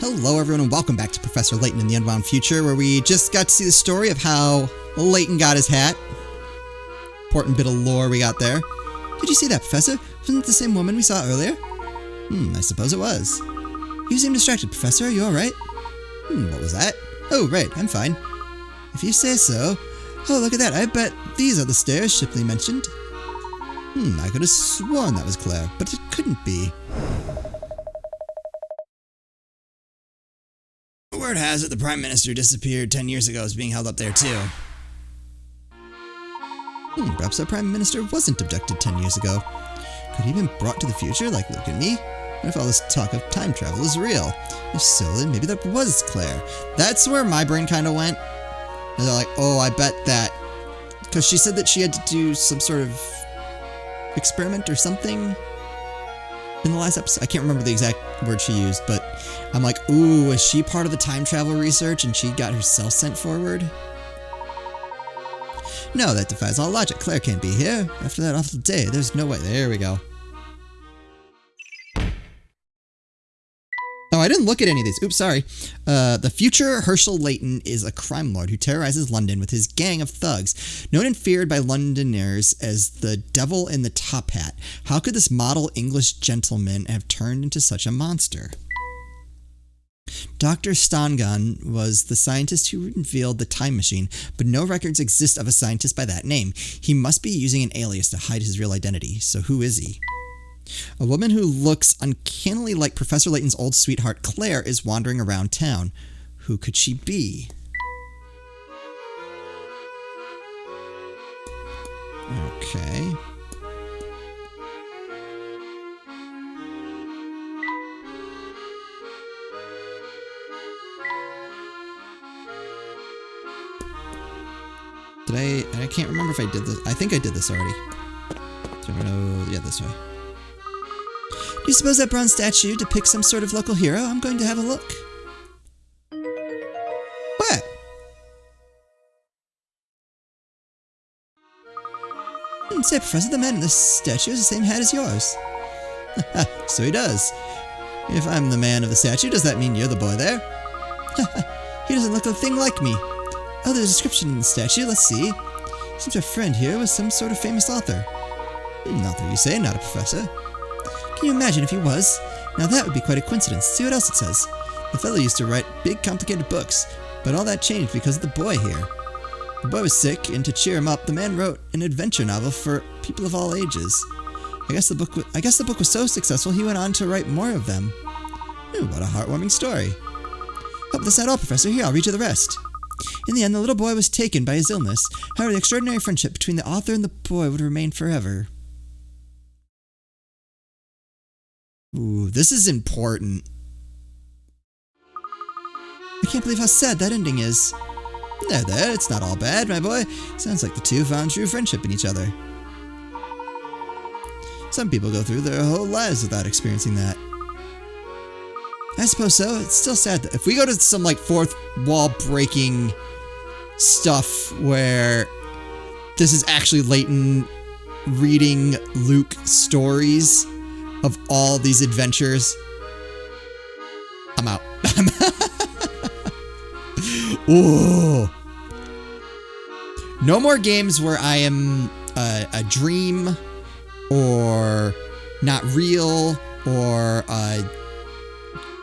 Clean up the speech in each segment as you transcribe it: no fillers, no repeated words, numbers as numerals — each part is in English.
Hello everyone and welcome back to Professor Layton in the Unwound Future, where we just got to see the story of how Layton got his hat. Important bit of lore we got there. Did you see that, Professor? Wasn't it the same woman we saw earlier? I suppose it was. You seem distracted, Professor. Are you alright? What was that? Oh, right, I'm fine. If you say so. Oh, look at that. I bet these are the stairs Shipley mentioned. I could have sworn that was Claire, but it couldn't be. Word has it the Prime Minister disappeared 10 years ago is being held up there too. Perhaps our Prime Minister wasn't abducted 10 years ago. Could he have been brought to the future like Luke and me? What if all this talk of time travel is real? If so, then maybe that was Claire. That's where my brain kind of went. And they're like, oh, I bet that. Because she said that she had to do some sort of experiment or something in the last episode. I can't remember the exact word she used, but I'm like, ooh, is she part of the time travel research and she got herself sent forward? No, that defies all logic. Claire can't be here. After that awful day, there's no way. There we go. Oh, I didn't look at any of these. Oops, sorry. The future Herschel Layton is a crime lord who terrorizes London with his gang of thugs, known and feared by Londoners as the Devil in the Top Hat. How could this model English gentleman have turned into such a monster? Dr. Stangan was the scientist who revealed the time machine, but no records exist of a scientist by that name. He must be using an alias to hide his real identity. So who is he? A woman who looks uncannily like Professor Layton's old sweetheart Claire is wandering around town. Who could she be? Okay. I can't remember if I did this. I think I did this already. So I'm gonna, yeah, this way. Do you suppose that bronze statue depicts some sort of local hero? I'm going to have a look. What? Say, Professor, the man in this statue has the same hat as yours. So he does. If I'm the man of the statue, does that mean you're the boy there? He doesn't look a thing like me. Oh, there's a description in the statue. Let's see. Seems our friend here was some sort of famous author. An author, you say, not a professor. Can you imagine if he was? Now that would be quite a coincidence. See what else it says. The fellow used to write big, complicated books, but all that changed because of the boy here. The boy was sick, and to cheer him up, the man wrote an adventure novel for people of all ages. I guess the book was so successful he went on to write more of them. What a heartwarming story. Oh, but that's not all, Professor. Here, I'll read you the rest. In the end, the little boy was taken by his illness. However, the extraordinary friendship between the author and the boy would remain forever. Ooh, this is important. I can't believe how sad that ending is. There, it's not all bad, my boy. Sounds like the two found true friendship in each other. Some people go through their whole lives without experiencing that. I suppose so. It's still sad that if we go to some like fourth wall breaking stuff where this is actually Layton reading Luke stories of all these adventures, I'm out. Ooh. No more games where I am a dream or not real or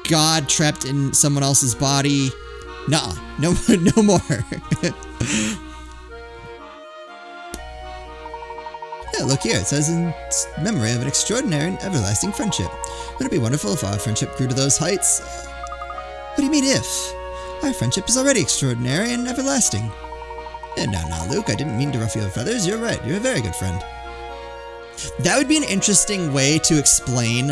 God trapped in someone else's body. Nuh-uh. No more. Yeah, look here. It says in memory of an extraordinary and everlasting friendship. Wouldn't it be wonderful if our friendship grew to those heights? What do you mean if? Our friendship is already extraordinary and everlasting. And now, Luke, I didn't mean to ruffle your feathers. You're right. You're a very good friend. That would be an interesting way to explain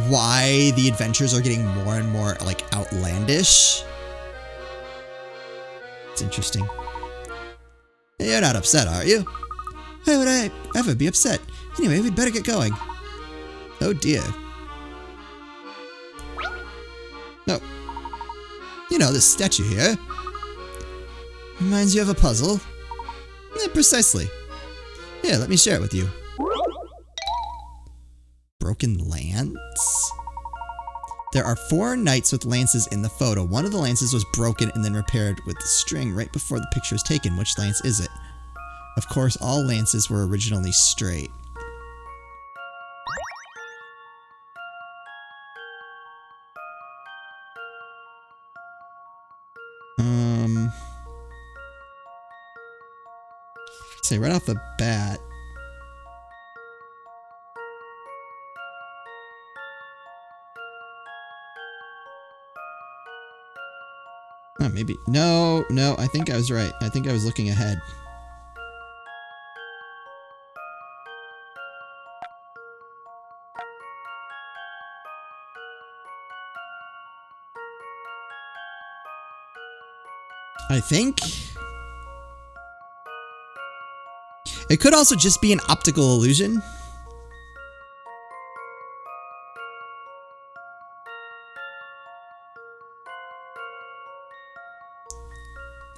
why the adventures are getting more and more, like, outlandish. It's interesting. You're not upset, are you? Why would I ever be upset? Anyway, we'd better get going. Oh dear. No. You know, this statue here reminds you of a puzzle. Yeah, precisely. Here, let me share it with you. Broken lands? There are 4 knights with lances in the photo. One of the lances was broken and then repaired with the string right before the picture was taken. Which lance is it? Of course, all lances were originally straight. Say right off the bat. Oh, maybe. No, I think I was right. I think I was looking ahead. I think it could also just be an optical illusion.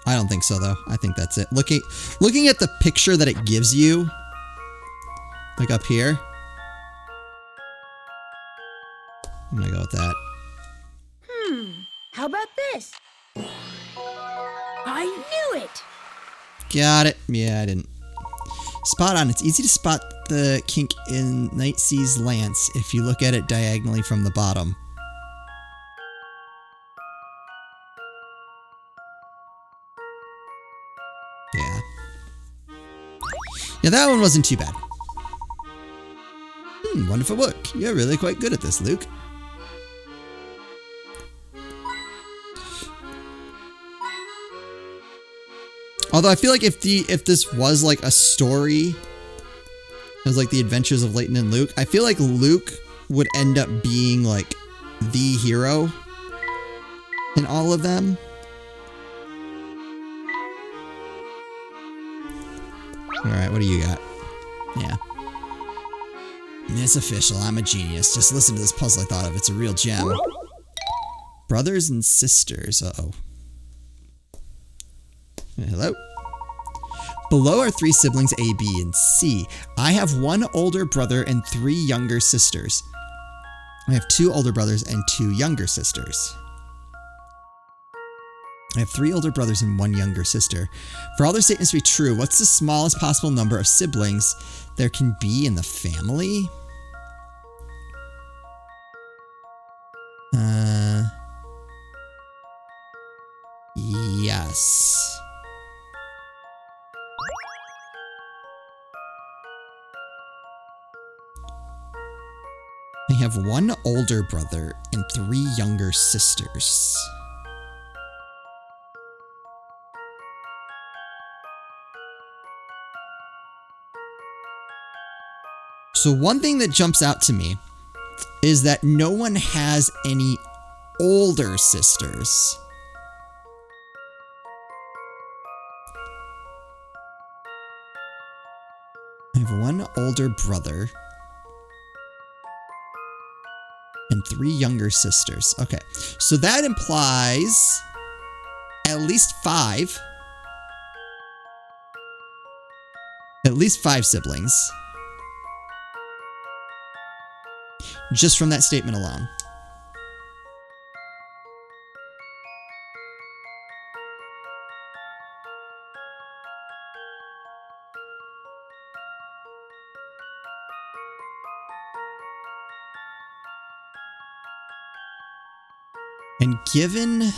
I don't think so, though. I think that's it. Looking at the picture that it gives you, like up here, I'm gonna go with that. How about this? I knew it! Got it. Yeah, I didn't. Spot on. It's easy to spot the kink in Night Sea's lance if you look at it diagonally from the bottom. Yeah. Yeah, that one wasn't too bad. Wonderful work. You're really quite good at this, Luke. Although I feel like if this was like a story, it was like the adventures of Layton and Luke, I feel like Luke would end up being like the hero in all of them. Alright, what do you got? Yeah. It's official, I'm a genius. Just listen to this puzzle I thought of. It's a real gem. Brothers and sisters. Uh-oh. Hello? Below are 3 siblings A, B, and C. I have 1 older brother and 3 younger sisters. I have 2 older brothers and 2 younger sisters. I have 3 older brothers and 1 younger sister. For all their statements to be true, what's the smallest possible number of siblings there can be in the family? Yes. I have 1 older brother and 3 younger sisters. So one thing that jumps out to me is that no one has any older sisters. I have 1 older brother and 3 younger sisters. Okay, so that implies at least 5. At least 5 siblings. Just from that statement alone. And given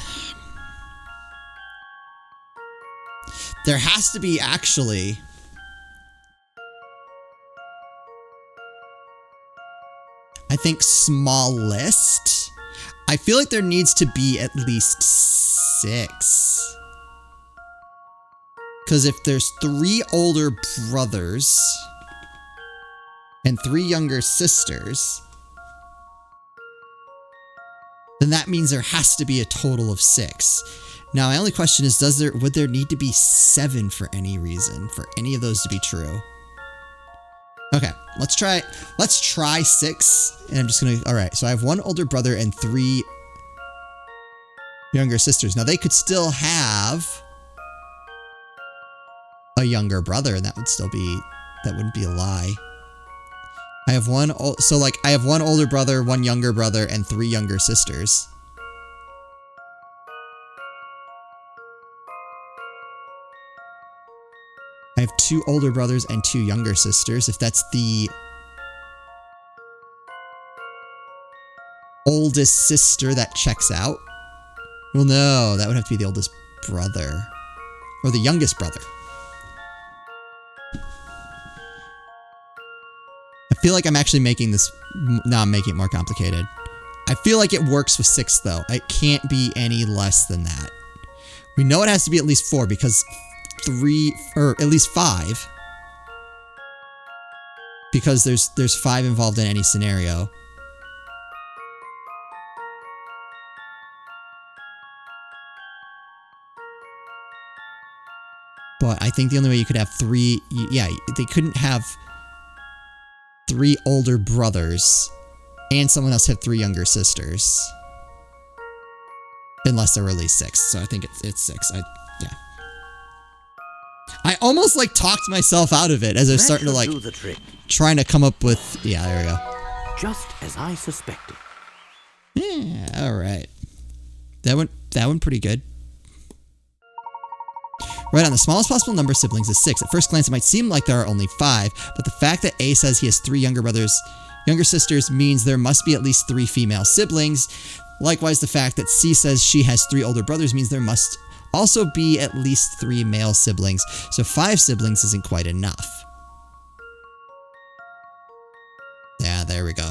there has to be actually I think smallest. I feel like there needs to be at least 6. Because if there's 3 older brothers and 3 younger sisters, then that means there has to be a total of 6. Now, my only question is, would there need to be 7 for any reason, for any of those to be true? Okay, let's try 6, and I'm just gonna, alright, so I have 1 older brother and 3 younger sisters. Now, they could still have a younger brother, and that would still be, that wouldn't be a lie. I have one, so like I have one older brother, one younger brother, and 3 younger sisters. I have 2 older brothers and 2 younger sisters. If that's the oldest sister, that checks out. Well, no, that would have to be the oldest brother. Or the youngest brother. I feel like I'm actually making this... No, I'm making it more complicated. I feel like it works with 6, though. It can't be any less than that. We know it has to be at least 4 because 3... Or at least 5. Because there's 5 involved in any scenario. But I think the only way you could have 3... Yeah, they couldn't have 3 older brothers and someone else have 3 younger sisters. Unless there were at least 6. So I think it's 6. Yeah. I almost like talked myself out of it as I was starting to like... do the trick. Trying to come up with... Yeah, there we go. Just as I suspected. Yeah, alright. That went pretty good. Right on, the smallest possible number of siblings is 6. At first glance, it might seem like there are only 5, but the fact that A says he has 3 younger sisters means there must be at least 3 female siblings. Likewise, the fact that C says she has 3 older brothers means there must also be at least 3 male siblings. So 5 siblings isn't quite enough. Yeah, there we go.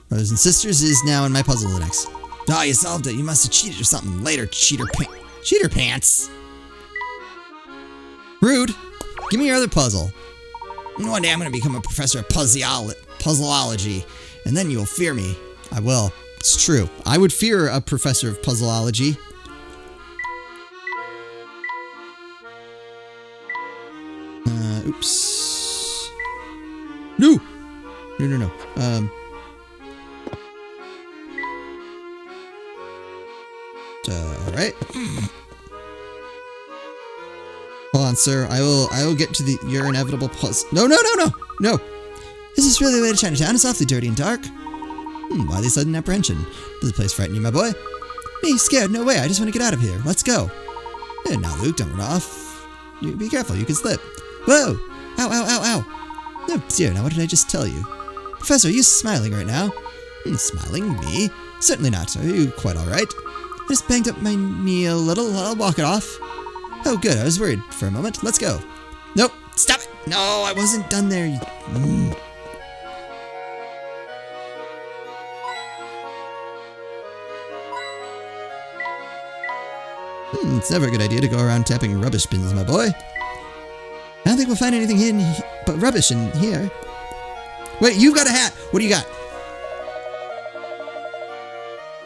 Brothers and sisters is now in my puzzle next. Oh, you solved it. You must have cheated or something. Later, cheater pants. Rude. Give me your other puzzle. One day I'm going to become a professor of puzzleology, and then you will fear me. I will. It's true. I would fear a professor of puzzleology. Oops. No. No. Alright. Hold on, sir. I will get to your inevitable puzzle. No. Is this really the way to Chinatown? It's awfully dirty and dark. Why the sudden apprehension? Does the place frighten you, my boy? Me? Scared? No way. I just want to get out of here. Let's go. Hey, now, Luke, don't run off. Be careful. You can slip. Whoa! Ow. Oh, dear. Now, what did I just tell you? Professor, are you smiling right now? Smiling? Me? Certainly not. Are you quite all right? I just banged up my knee a little. I'll walk it off. Oh, good. I was worried for a moment. Let's go. Nope. Stop it. No, I wasn't done there. It's never a good idea to go around tapping rubbish bins, my boy. I don't think we'll find anything hidden but rubbish in here. Wait, you've got a hat. What do you got?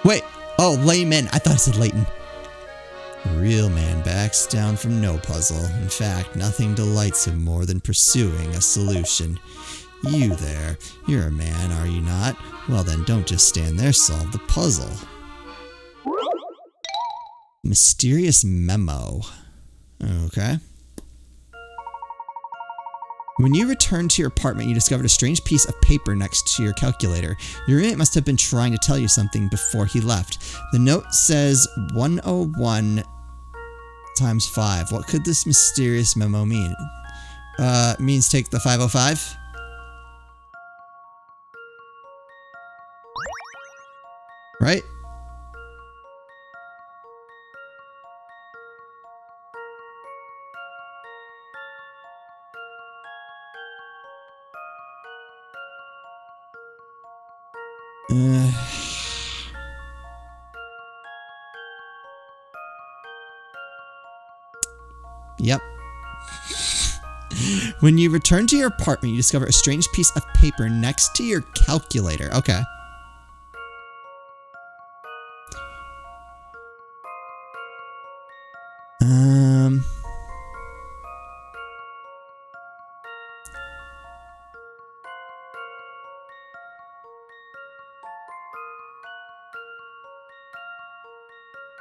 Wait. Oh, layman. I thought it said Layton. A real man backs down from no puzzle. In fact, nothing delights him more than pursuing a solution. You there. You're a man, are you not? Well then, don't just stand there. Solve the puzzle. Mysterious memo. Okay. When you returned to your apartment, you discovered a strange piece of paper next to your calculator. Your roommate must have been trying to tell you something before he left. The note says 101 times 5. What could this mysterious memo mean? Means take the 505? Right? Yep. When you return to your apartment, you discover a strange piece of paper next to your calculator. Okay.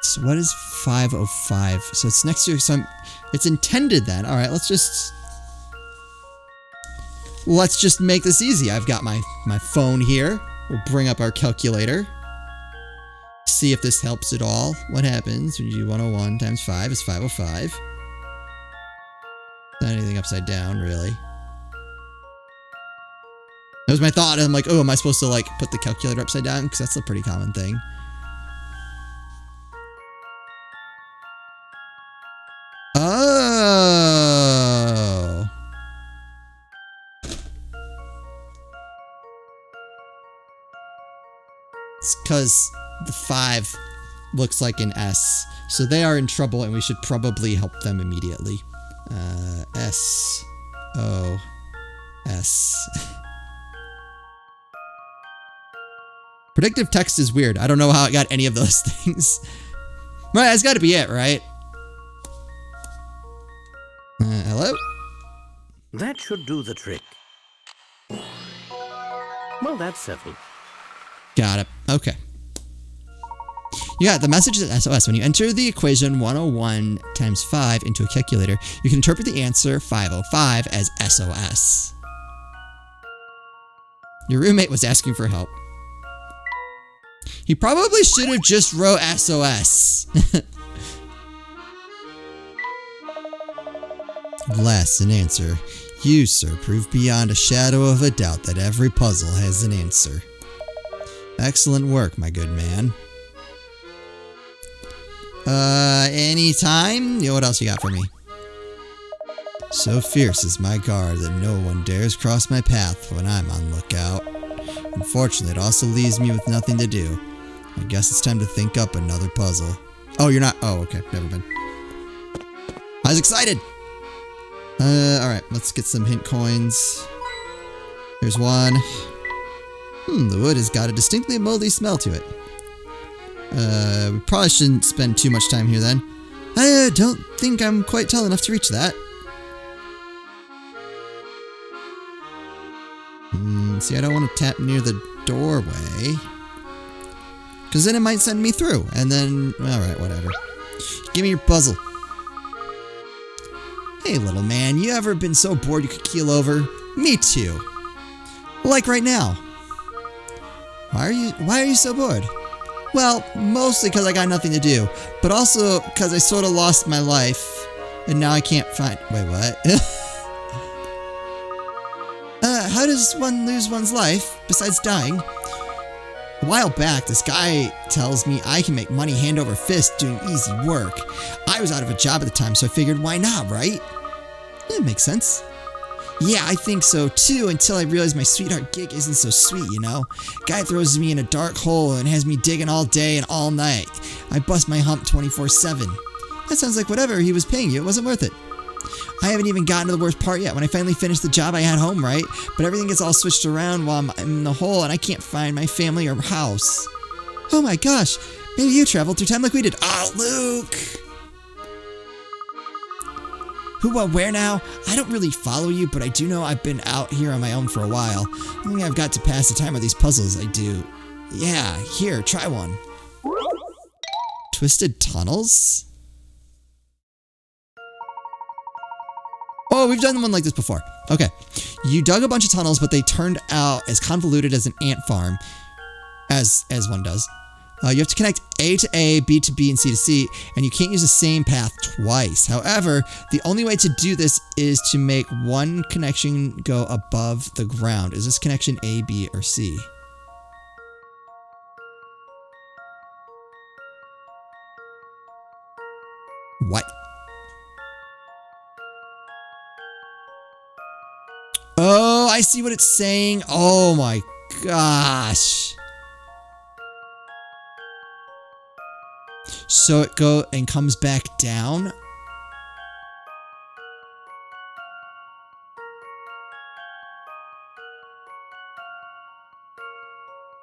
So what is 505? So it's next to, so it's intended then. All right, let's just make this easy. I've got my phone here. We'll bring up our calculator. See if this helps at all. What happens when you do 101 times 5 is 505. Not anything upside down, really. That was my thought. And I'm like, oh, am I supposed to like put the calculator upside down? Because that's a pretty common thing. Oh. It's because the 5 looks like an S. So they are in trouble and we should probably help them immediately. S. O. S. Predictive text is weird. I don't know how it got any of those things. Right, that's got to be it, right? Hello? That should do the trick. Well, that's settled. Got it. Okay. You got the message is SOS. When you enter the equation 101 times 5 into a calculator, you can interpret the answer 505 as SOS. Your roommate was asking for help. He probably should have just wrote SOS. Last, an answer. You, sir, prove beyond a shadow of a doubt that every puzzle has an answer. Excellent work, my good man. Anytime? What else you got for me? So fierce is my guard that no one dares cross my path when I'm on lookout. Unfortunately, it also leaves me with nothing to do. I guess it's time to think up another puzzle. Oh, you're not? Oh, okay. Never mind. I was excited! Alright. Let's get some hint coins. Here's one. The wood has got a distinctly moldy smell to it. We probably shouldn't spend too much time here then. I don't think I'm quite tall enough to reach that. See, I don't want to tap near the doorway. Because then it might send me through. And then, alright, whatever. Give me your puzzle. Hey, little man, you ever been so bored you could keel over? Me too. Like right now. Why are you so bored? Well, mostly because I got nothing to do, but also because I sort of lost my life, and now I can't find... Wait, what? How does one lose one's life, besides dying? A while back, this guy tells me I can make money hand over fist doing easy work. I was out of a job at the time, so I figured, why not, right? It makes sense. Yeah, I think so too, until I realized my sweetheart gig isn't so sweet, you know? Guy throws me in a dark hole and has me digging all day and all night. I bust my hump 24/7. That sounds like whatever he was paying you, it wasn't worth it. I haven't even gotten to the worst part yet. When I finally finished the job, I had home, right? But everything gets all switched around while I'm in the hole and I can't find my family or house. Oh my gosh, maybe you traveled through time like we did. Oh, Luke! Who, what, where now? I don't really follow you, but I do know I've been out here on my own for a while. I think I've got to pass the time with these puzzles I do. Yeah, here, try one. Twisted tunnels? Oh, we've done one like this before. Okay. You dug a bunch of tunnels, but they turned out as convoluted as an ant farm. As one does. You have to connect A to A, B to B, and C to C, and you can't use the same path twice. However, the only way to do this is to make one connection go above the ground. Is this connection A, B, or C? What? Oh, I see what it's saying. Oh my gosh. So it goes and comes back down.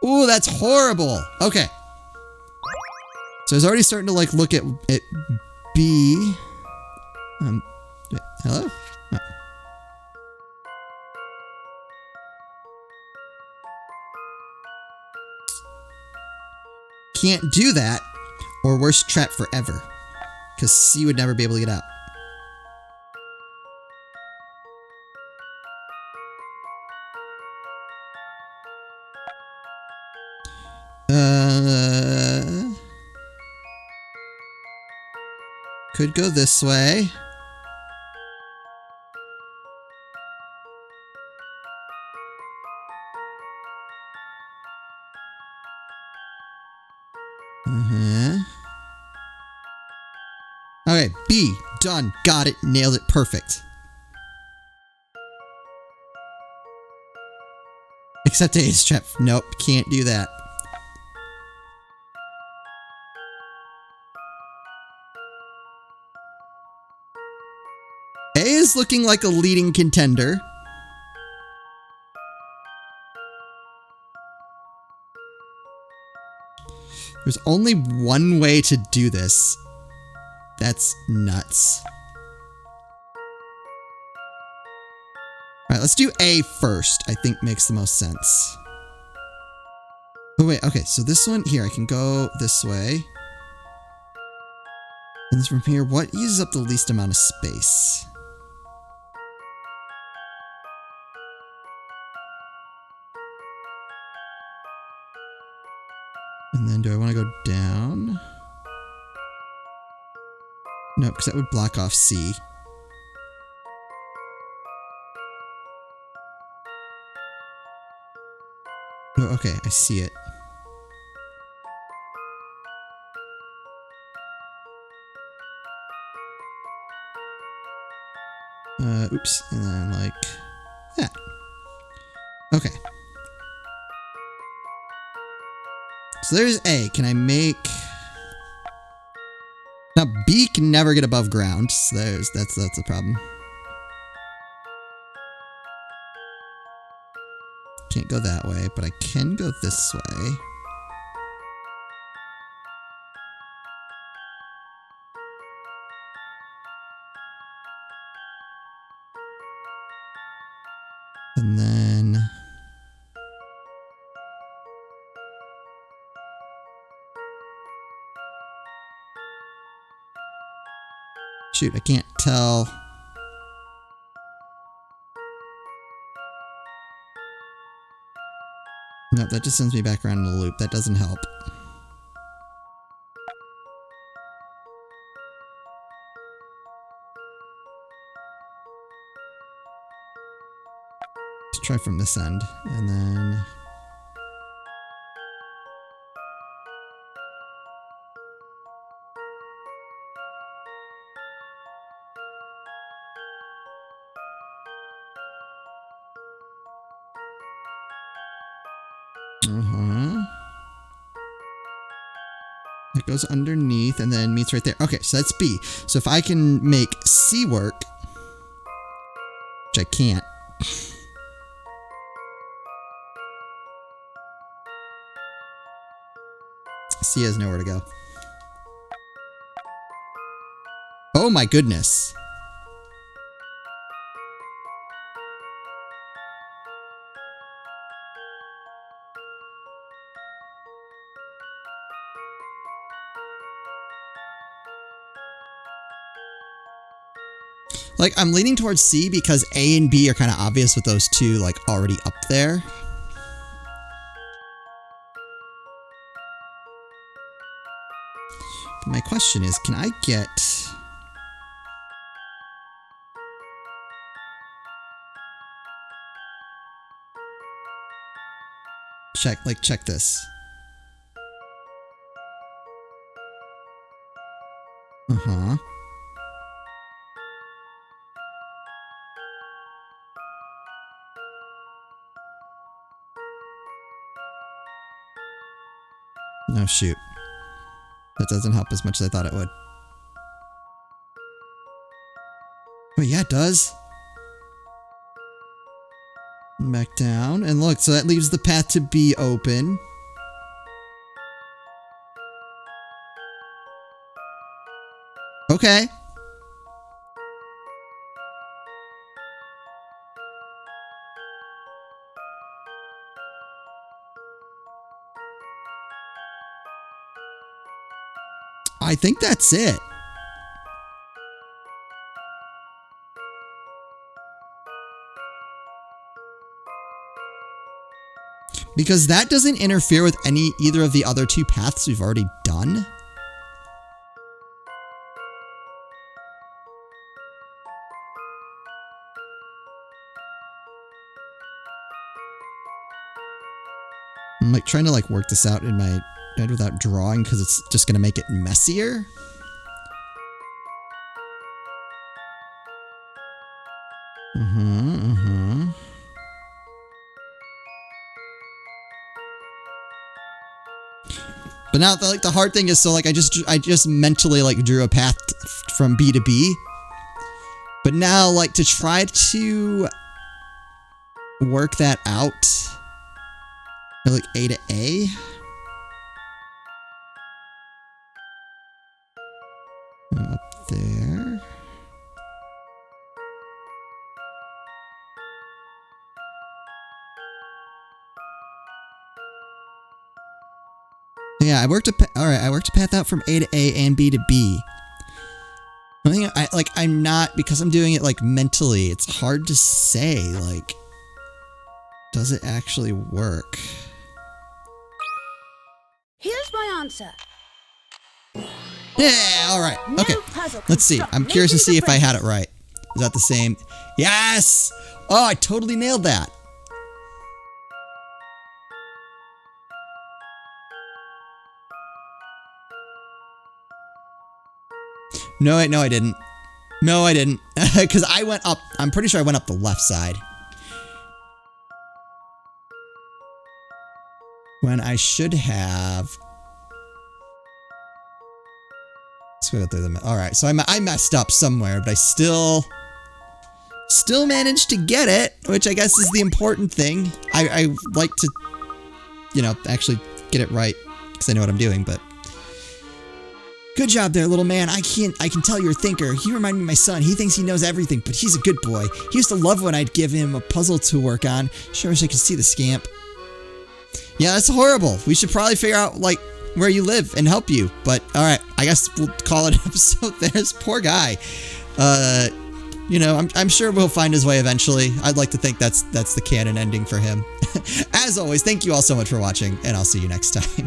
Ooh, that's horrible. Okay. So I was already starting to like look at it B. Wait, hello? Oh. Can't do that. Or worse, trapped forever. Because C would never be able to get out. Could go this way. Okay, B. Done. Got it. Nailed it. Perfect. Except A is trapped. Nope, can't do that. A is looking like a leading contender. There's only one way to do this. That's nuts. Alright, let's do A first. I think makes the most sense. Oh wait, okay, so this one here, I can go this way. And from here, what uses up the least amount of space? And then do I want to go down? No, because that would block off C. Oh, okay, I see it. Oops, and then like that. Okay. So there's A. Can I make... Now B can never get above ground, so that's a problem. Can't go that way, but I can go this way. And then... Shoot, I can't tell. No, that just sends me back around in the loop. That doesn't help. Let's try from this end, and then... It goes underneath and then meets right there. Okay, so that's B. So if I can make C work, which I can't. C has nowhere to go. Oh my goodness. Like, I'm leaning towards C because A and B are kind of obvious with those two, like, already up there. But my question is, can I get... check this. Uh-huh. No, shoot. That doesn't help as much as I thought it would. Oh, yeah, it does. Back down. And look, so that leaves the path to B open. Okay. I think that's it. Because that doesn't interfere with either of the other two paths we've already done. I'm like trying to like work this out in my head without drawing because it's just going to make it messier. But now like the hard thing is, so like I just mentally like drew a path from B to B. But now like to try to work that out, like A to A. Up there. Yeah, I worked a path out from A to A and B to B. I think I'm not, because I'm doing it like mentally, it's hard to say like, does it actually work? Here's my answer. Yeah, all right. Okay. Let's see. I'm curious to see if I had it right. Is that the same? Yes! Oh, I totally nailed that. No, wait, no, I didn't. No, I didn't. Because I went up. I'm pretty sure I went up the left side. When I should have. Let's go through them. All right, so I messed up somewhere, but I still managed to get it, which I guess is the important thing. I like to, you know, actually get it right because I know what I'm doing, but. Good job there, little man. I can tell you're a thinker. You remind me of my son. He thinks he knows everything, but he's a good boy. He used to love when I'd give him a puzzle to work on. Sure wish I could see the scamp. Yeah, that's horrible. We should probably figure out, like, where you live and help you. But, alright, I guess we'll call it an episode there. This poor guy. You know, I'm sure we'll find his way eventually. I'd like to think that's the canon ending for him. As always, thank you all so much for watching, and I'll see you next time.